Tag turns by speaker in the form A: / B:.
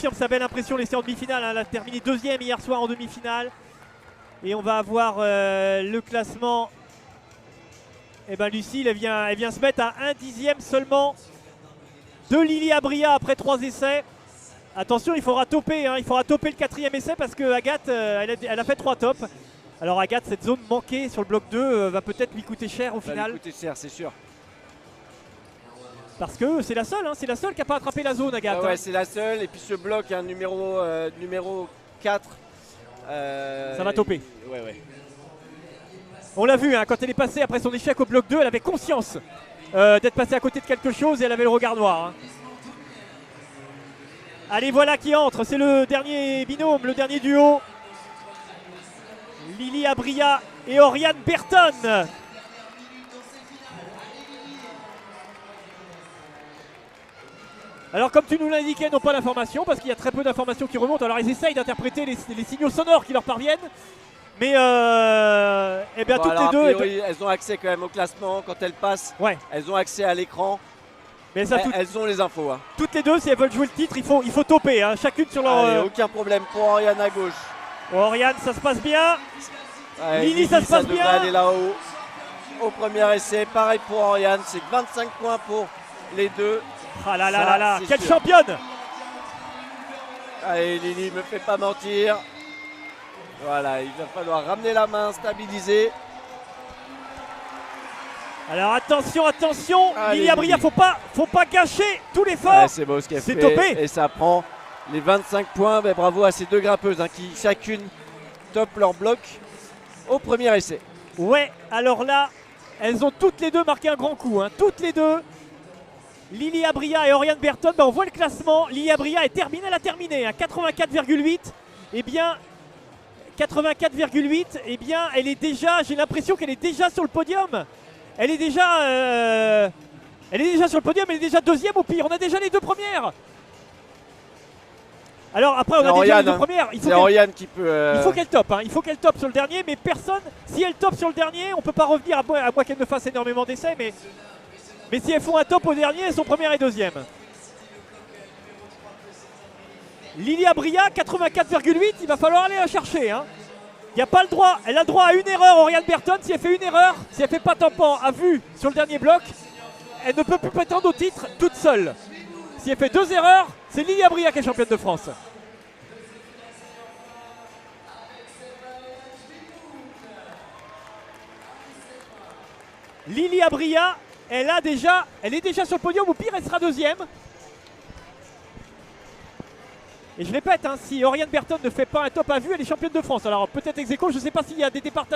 A: confirme sa belle impression laissée en demi-finale. Elle a terminé deuxième hier soir en demi-finale. Et on va avoir le classement. Et ben Lucille, elle vient se mettre à 1/10 seulement de Lily Abria après 3 essais. Attention, il faudra topper, hein, il faudra topper le 4e essai parce que Agathe, elle a fait 3 tops. Alors Agathe, cette zone manquée sur le bloc 2 va peut-être lui coûter cher au final.
B: Va lui coûter cher, c'est sûr.
A: Parce que c'est la seule, hein, c'est la seule qui n'a pas attrapé la zone, Agathe.
B: Ah ouais, c'est la seule. Et puis ce bloc, hein, numéro 4.
A: Ça va topper.
B: Ouais.
A: On l'a vu, hein, quand elle est passée après son échec au bloc 2, elle avait conscience d'être passée à côté de quelque chose et elle avait le regard noir. Hein. Allez, voilà qui entre, c'est le dernier binôme, le dernier duo. Lily Abria et Oriane Berton. Alors comme tu nous l'indiquais, non pas l'information, parce qu'il y a très peu d'informations qui remontent. Alors ils essayent d'interpréter les signaux sonores qui leur parviennent. Mais eh bien,
B: bon,
A: toutes
B: alors,
A: les deux...
B: priori, elles ont accès quand même au classement quand elles passent.
A: Ouais.
B: Elles ont accès à l'écran.
A: Mais ça,
B: elles ont les infos. Hein.
A: Toutes les deux, si elles veulent jouer le titre, il faut topper. Hein, chacune sur leur...
B: Allez, aucun problème pour Oriane à gauche.
A: Oriane, ça se passe bien.
B: Ouais,
A: Lily, ça se passe
B: devrait
A: bien.
B: aller là-haut. Au premier essai, pareil pour Oriane. C'est 25 points pour les deux.
A: Ah là là là là, quelle
B: sûr.
A: championne!
B: Allez, Lily, me fait pas mentir. Voilà, il va falloir ramener la main, stabiliser.
A: Alors attention, attention,
B: Allez,
A: Lily Abria, faut pas gâcher tout l'effort.
B: Ouais, c'est beau ce qu'elle fait.
A: Topé.
B: Et ça prend les 25 points. Ben, bravo à ces deux grimpeuses hein, qui chacune top leur bloc au premier essai.
A: Ouais, alors là, elles ont toutes les deux marqué un grand coup. Hein, toutes les deux. Lily Abria et Oriane Berton, ben on voit le classement. Lily Abria est terminée, elle a terminé. Hein, 84,8. Eh bien, 84,8. Eh bien, elle est déjà, j'ai l'impression qu'elle est déjà sur le podium. Elle est déjà sur le podium, elle est déjà deuxième au pire. On a déjà les deux premières. Alors après, on a déjà les deux premières.
B: C'est Oriane qui peut.
A: Il faut qu'elle top. Hein. Il faut qu'elle top sur le dernier, mais personne. Si elle top sur le dernier, on peut pas revenir à moins qu'elle ne fasse énormément d'essais, mais si elles font un top au dernier, elles sont première et deuxième. Lily Abria, 84,8, il va falloir aller la chercher. Hein. Il n'y a pas le droit, elle a le droit à une erreur, Oriane Berton. Si elle fait une erreur, si elle fait pas tampon à vue sur le dernier bloc, elle ne peut plus prétendre au titre toute seule. Si elle fait 2 erreurs, c'est Lily Abria qui est championne de France. Lily Abria, elle est déjà sur le podium, au pire elle sera deuxième. Et je répète, hein, si Oriane Berton ne fait pas un top à vue, elle est championne de France. Alors peut-être ex aequo, je ne sais pas s'il y a des départages.